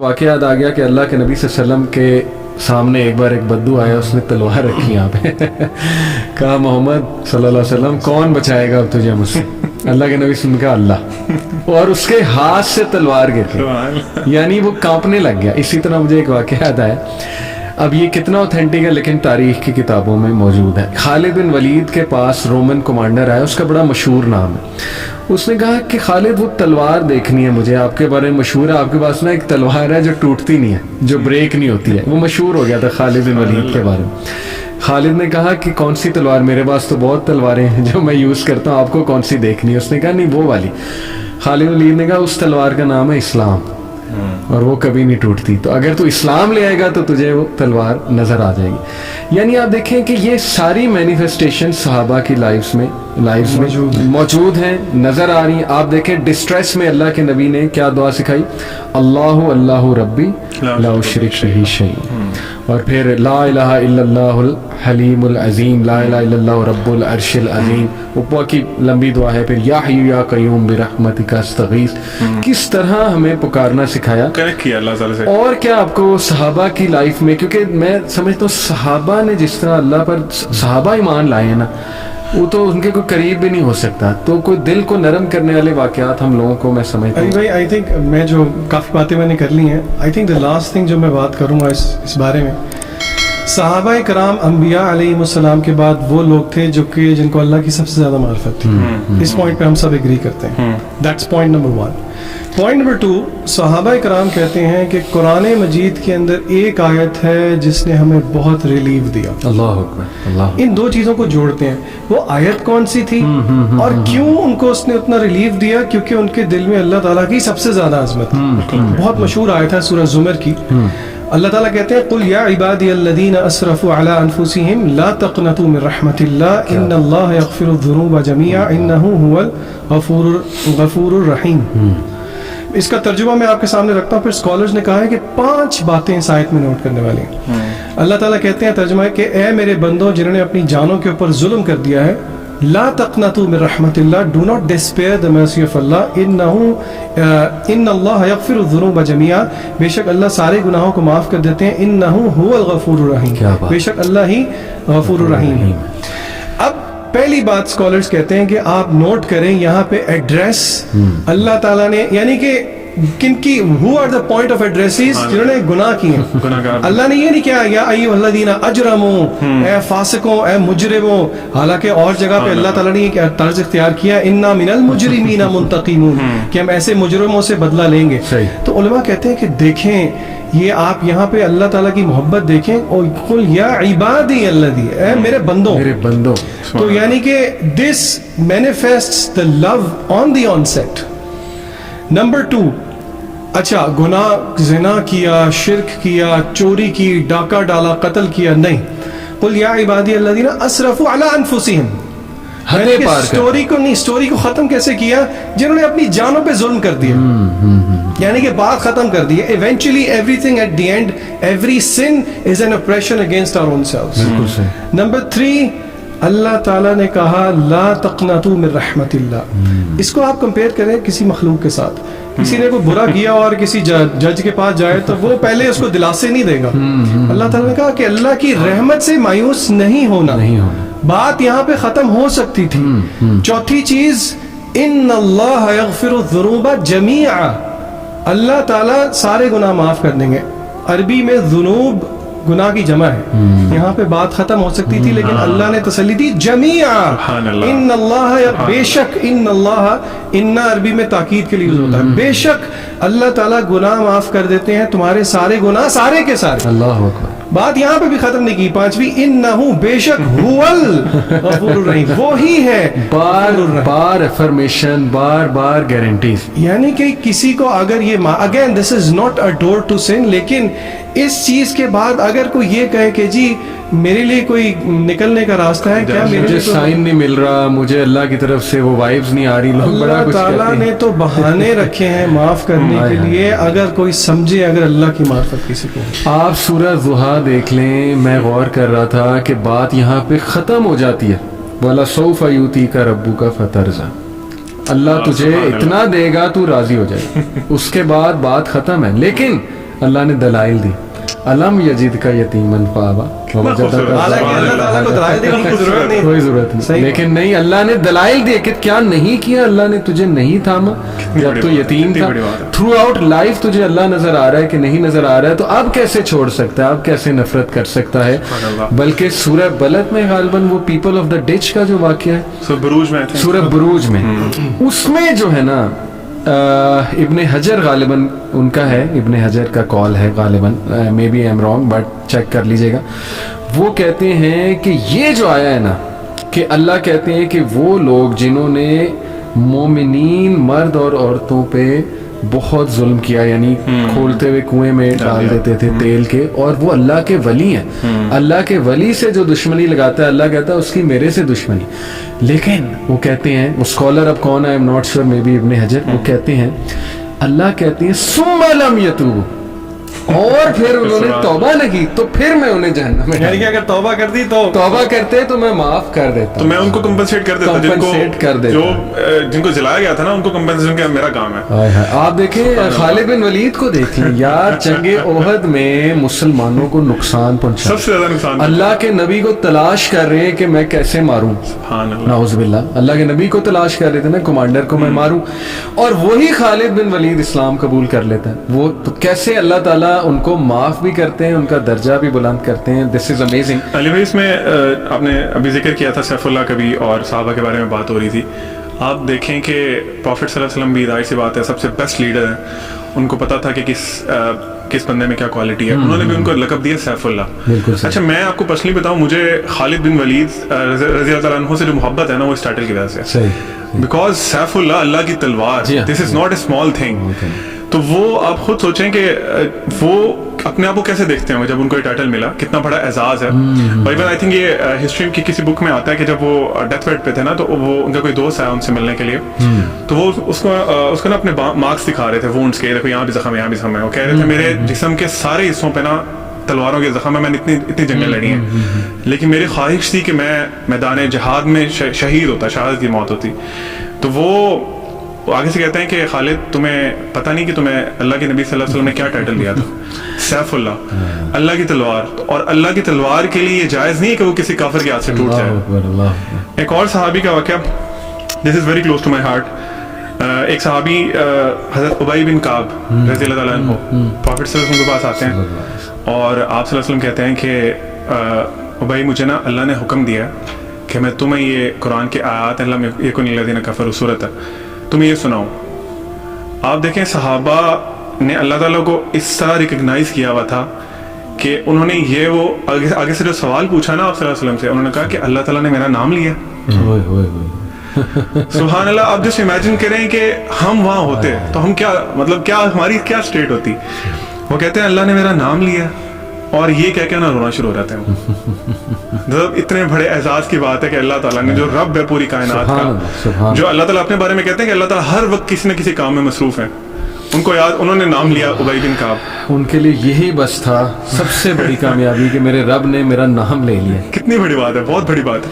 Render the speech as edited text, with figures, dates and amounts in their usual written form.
واقعہ یاد آ گیا کہ اللہ کے نبی صلی اللہ علیہ وسلم کے سامنے ایک بار ایک بدو آیا, اس نے تلوار رکھی یہاں پہ کہا محمد صلی اللہ علیہ وسلم کون بچائے گا اب تجھے مجھ سے؟ اللہ کے نبی صلی اللہ علیہ وسلم نے کہا اللہ, اور اس کے ہاتھ سے تلوار گر گئی, یعنی وہ کانپنے لگ گیا. اسی طرح مجھے ایک واقعہ یاد آیا, اب یہ کتنا اوتھینٹک ہے لیکن تاریخ کی کتابوں میں موجود ہے. خالد بن ولید کے پاس رومن کمانڈر آیا, اس کا بڑا مشہور نام ہے. اس نے کہا کہ خالد وہ تلوار دیکھنی ہے مجھے, آپ کے بارے میں مشہور ہے, آپ کے پاس نا ایک تلوار ہے جو ٹوٹتی نہیں ہے, جو بریک نہیں ہوتی ہے. وہ مشہور ہو گیا تھا خالد بن ولید کے بارے میں. خالد نے کہا کہ کون سی تلوار؟ میرے پاس تو بہت تلواریں ہیں جو میں یوز کرتا ہوں, آپ کو کون سی دیکھنی ہے؟ اس نے کہا نہیں وہ والی. خالد بن ولید نے کہا اس تلوار کا نام ہے اسلام, اور وہ کبھی نہیں ٹوٹتی, تو اگر تو اسلام لے آئے گا تو تجھے وہ تلوار نظر آ جائے گی. یعنی آپ دیکھیں کہ یہ ساری مینیفیسٹیشن صحابہ کی لائفز میں موجود ہیں, نظر آ رہی ہیں. آپ دیکھیں ڈسٹریس میں اللہ کے نبی نے کیا دعا سکھائی, اللہ اللہ ربی لا اشرک بہ شیئا, اور پھر لا الہ الا اللہ الحلیم العظیم, لا الہ الا اللہ رب العرش العظیم. اوپر کی لمبی دعا ہے. پھر یا حی یا قیوم برحمتک استغیث. کس طرح ہمیں پکارنا سکھایا, کنیکٹ کیا اللہ تعالیٰ سے. اور کیا آپ کو صحابہ کی لائف میں, کیونکہ میں سمجھتا ہوں صحابہ نے جس طرح اللہ پر صحابہ ایمان لائے ہیں نا, وہ تو ان کے کوئی قریب بھی نہیں ہو سکتا. تو کوئی دل کو نرم کرنے والے واقعات ہم لوگوں کو, میں سمجھتا ہوں بھائی آئی تھنک میں جو کافی باتیں میں نے کر لی ہیں, I think the last thing جو میں بات کروں گا اس بارے میں, صحابہ کرام انبیاء علیہ السلام کے بعد وہ لوگ تھے جو کہ جن کو اللہ کی سب سے زیادہ معرفت تھی. اس پوائنٹ پہ ہم سب ایگری کرتے ہیں. That's point number 1. Point number 2, صحابہ کرام کہتے ہیں کہ قرآن مجید کے اندر ایک آیت ہے جس نے ہمیں بہت ریلیف دیا. اللہ اکبر, اللہ. ان دو چیزوں کو جوڑتے ہیں. وہ آیت کون سی تھی اور کیوں ان کو اس نے اتنا ریلیف دیا؟ کیونکہ ان کے دل میں اللہ تعالیٰ کی سب سے زیادہ عظمت تھی. بہت مشہور آیت ہے سورہ زمر کی. اللہ تعالیٰ کہتے ہیں قل یا عبادی الذین اسرفوا علی انفسہم لا تقنطوا من رحمت اللہ ان اللہ یغفر الذنوب جميعا انہ هو الغفور الرحیم. اس کا ترجمہ میں آپ کے سامنے رکھتا ہوں. پھر اسکالرز نے کہا ہے کہ 5 باتیں اس آیت میں نوٹ کرنے والی ہیں. اللہ تعالیٰ کہتے ہیں ترجمہ ہے کہ اے میرے بندوں جنہوں نے اپنی جانوں کے اوپر ظلم کر دیا ہے, لا تقنطوا من رحمت اللہ, do not despair the mercy of Allah, ان اللہ یغفر الذنوب جميعا, بے شک اللہ سارے گناہوں کو معاف کر دیتے ہیں, انہ هو الغفور الرحیم, بے شک اللہ ہی غفور الرحیم ہے. اب پہلی بات اسکالرز کہتے ہیں کہ آپ نوٹ کریں یہاں پہ ایڈریس اللہ تعالیٰ نے, یعنی کہ کن کی, who are the point of addresses, جنہوں نے گناہ کیے ہیں. اللہ نے یہ نہیں کہا یا ایھا الذین اجرموا, اے فاسقوں, اے مجرموں, حالانکہ اور جگہ پہ اللہ تعالیٰ نے یہ طرز اختیار کیا انا من المجرمین منتقمون, کہ ہم ایسے مجرموں سے بدلہ لیں گے. تو علماء کہتے ہیں کہ دیکھیں یہ آپ یہاں پہ اللہ تعالیٰ کی محبت دیکھیں, اور قل یا عبادی الذی, اے میرے بندوں, میرے بندوں. تو یعنی کہ this manifests the love on the onset. Number 2, اچھا گناہ زنا کیا, شرک کیا, چوری کی, ڈاکہ ڈالا, قتل کیا, نہیں. قل یا عبادی الذین اسرفوا علی انفسہم, سٹوری کو نہیں, سٹوری کو ختم کیسے کیا؟ جنہوں نے اپنی جانوں پہ ظلم کر دیا, یعنی کہ بات ختم کر دی. Eventually everything at the end, every sin is an operation against our own selves. Number 3, اللہ تعالیٰ نے کہا لا تقنطوا من رحمت اللہ. اس کو آپ کمپیئر کریں کسی مخلوق کے ساتھ. کسی نے کوئی برا کیا اور کسی جج کے پاس جائے تو وہ پہلے اس کو دلاسے نہیں دے گا. اللہ تعالیٰ نے کہا کہ اللہ کی رحمت سے مایوس نہیں ہونا. بات یہاں پہ ختم ہو سکتی تھی. چوتھی چیز, ان اللہ یغفر الذنوب جميعا, اللہ تعالیٰ سارے گناہ معاف کر دیں گے. عربی میں ذنوب گناہ کی جمع ہے. یہاں پہ بات ختم ہو سکتی تھی لیکن اللہ نے تسلی دی جمیعا, ان اللہ, بے شک, ان اللہ, ان عربی میں تاکید کے لیے یوز ہوتا ہے, بے شک اللہ تعالیٰ گناہ معاف کر دیتے ہیں تمہارے سارے گناہ, سارے کے سارے. اللہ اکبر. بات یہاں پہ بھی ختم نہیں کی. 5ویں, انہ, بے شک, هو الغفور الرحیم, وہی ہے. بار بار افرمیشن, بار بار گارنٹیز. یعنی کہ کسی کو اگر یہ, again this is not a door to sin, لیکن اس چیز کے بعد اگر کوئی یہ کہے کہ جی میرے لیے کوئی نکلنے کا راستہ ہے کیا, مجھے سائن نہیں مل رہا, مجھے اللہ کی طرف سے وہ وائبز نہیں آ رہی, اللہ تعالیٰ نے تو بہانے رکھے ہیں معاف کرنے کے لیے. اگر کوئی سمجھے, اگر اللہ کی معرفت کسی کو. آپ سورہ ضحیٰ دیکھ لیں, میں غور کر رہا تھا کہ بات یہاں پہ ختم ہو جاتی ہے, وَلَسَوْفَ يُؤْتِيكَ رَبُّكَ فَتَرْضَىٰ, اللہ تجھے اتنا دے گا تو راضی ہو جائے. اس کے بعد بات ختم ہے. لیکن اللہ نے دلائل دی, علم یجد کا یتیمن فآوا, حالانکہ اللہ تعالیٰ کو دلائل دینے کی ضرورت نہیں, کوئی ضرورت نہیں, لیکن نہیں, اللہ نے دلائل دیے کہ کیا نہیں کیا, اللہ نے تجھے نہیں تھاما جب تو یتیم تھا, تھرو آؤٹ لائف تجھے اللہ نظر آ رہا ہے کہ نہیں نظر آ رہا ہے, تو اب کیسے چھوڑ سکتا ہے, اب کیسے نفرت کر سکتا ہے. بلکہ سورہ بلد میں غالباً وہ پیپل آف دا ڈچ کا جو واقعہ ہے سورہ بروج میں, اس میں جو ہے نا ابن حجر غالباً ان کا ہے, ابن حجر کا کال ہے غالباً, maybe I am wrong but check کر لیجئے گا, وہ کہتے ہیں کہ یہ جو آیا ہے نا کہ اللہ کہتے ہیں کہ وہ لوگ جنہوں نے مومنین مرد اور عورتوں پہ بہت ظلم کیا, یعنی کھولتے ہوئے کنویں میں ڈال دیتے تھے تیل کے, اور وہ اللہ کے ولی ہیں, اللہ کے ولی سے جو دشمنی لگاتا ہے اللہ کہتا ہے اس کی میرے سے دشمنی. لیکن وہ کہتے ہیں, وہ اسکالر اب کون ہے I am not sure, maybe Ibn Hajar, وہ کہتے ہیں اللہ کہتے ہیں ثم لم یتوبوا, اور پھر انہوں نے توبہ نہ کی تو پھر میں انہیں جہنم میں, یعنی کہ اگر توبہ کرتی تو توبہ کرتے تو میں معاف کر دیتا, تو میں ان کو کمپنسیٹ کر دیتا, جن کو جلایا گیا تھا نا ان کو کمپنسیشن کا میرا کام ہے. آپ دیکھیں خالد بن ولید کو دیکھیں یار, جنگ احد میں مسلمانوں کو نقصان پہنچا, سب سے زیادہ نقصان, اللہ کے نبی کو تلاش کر رہے ہیں کہ میں کیسے ماروں, نعوذ باللہ, اللہ کے نبی کو تلاش کر رہے تھے نا کمانڈر کو میں ماروں, اور وہی خالد بن ولید اسلام قبول کر لیتا ہے. وہ تو کیسے اللہ تعالیٰ ان کو معاف بھی کرتے ہیں, ان کا درجہ بھی بلند کرتے ہیں. دس از امیزنگ. علی بھائی اس میں آپ نے ابھی ذکر کیا تھا سیف اللہ کبھی اور صحابہ کے بارے میں بات ہو رہی تھی. آپ دیکھیں کہ پروفٹ صلی اللہ علیہ وسلم بھی ظاہر سی بات ہے سب سے بیسٹ لیڈر ہیں, ان کو پتا تھا کہ کس بندے میں کیا کوالٹی ہے, انہوں نے بھی ان کو لقب دیا سیف اللہ. اچھا میں آپ کو پرسنلی بتاؤں, مجھے خالد بن ولید رضی اللہ تعالیٰ عنہ سے جو محبت ہے نا وہ اس ٹائٹل کی وجہ سے, بیکاز سیف اللہ, اللہ کی تلوار, this is not a small thing. تو وہ آپ خود سوچیں کہ وہ اپنے آپ کو کیسے دیکھتے ہیں جب ان کو یہ ٹائٹل ملا, کتنا بڑا اعزاز ہے. ایون آئی تھنک یہ ہسٹری کی کسی بک میں آتا ہے کہ جب وہ ڈیتھ بیڈ پہ تھے نا تو وہ ان کا کوئی دوست آیا ان سے ملنے کے لیے, تو وہ اس کو نا اپنے مارکس دکھا رہے تھے وونڈس کے, دیکھو یہاں بھی زخم, یہاں بھی زخم ہے. وہ کہہ رہے تھے میرے جسم کے سارے حصوں پہ نا تلواروں کے زخم ہے, میں نے اتنی جنگیں لڑی ہیں, لیکن میری خواہش تھی کہ میں میدان جہاد میں شہید ہوتا, شہادت کی موت ہوتی. تو وہ آگے سے کہتے ہیں کہ خالد تمہیں پتہ نہیں کہ تمہیں اللہ کے نبی صلی اللہ علیہ وسلم نے کیا ٹائٹل دیا تھا, سیف اللہ, اللہ کی تلوار. اور اللہ کی تلوار کے لیے یہ جائز نہیں ہے کہ وہ کسی کافر کے ہاتھ سے ٹوٹ جائے. ایک اور صحابی کا واقعہ, this is very close to my heart. ایک صحابی حضرت ابی بن کعب رضی اللہ تعالیٰ عنہ پروفٹ صلی اللہ علیہ وسلم کے پاس آتے ہیں, اور آپ صلی اللہ علیہ وسلم کہتے ہیں کہ ابی مجھے نا اللہ نے حکم دیا کہ میں تمہیں یہ قرآن کے آیات اللہ یکن الذین کفروا سورۃ تمہیں یہ سناؤں. آپ دیکھیں صحابہ نے اللہ تعالیٰ کو اس طرح ریکگنائز کیا ہوا تھا کہ انہوں نے یہ وہ آگے سے جو سوال پوچھا نا آپ صلی اللہ علیہ وسلم سے, انہوں نے کہا کہ اللہ تعالیٰ نے میرا نام لیا. سبحان اللہ. آپ جسٹ امیجن کریں کہ ہم وہاں ہوتے تو ہم کیا, مطلب کیا ہماری کیا اسٹیٹ ہوتی. وہ کہتے ہیں اللہ نے میرا نام لیا, اور یہ کہہ کے نا رونا شروع ہو جاتے ہیں. مطلب اتنے بڑے اعزاز کی بات ہے کہ اللہ تعالیٰ نے جو رب ہے پوری کائنات کا, جو اللہ تعالیٰ اپنے بارے میں کہتے ہیں کہ اللہ تعالیٰ ہر وقت کسی نہ کسی کام میں مصروف ہیں, ان کو یاد, انہوں نے نام لیا ابی بن کعب. ان کے لیے یہی بس تھا سب سے بڑی کامیابی کہ میرے رب نے میرا نام لے لیا. کتنی بڑی بات ہے, بہت بڑی بات ہے.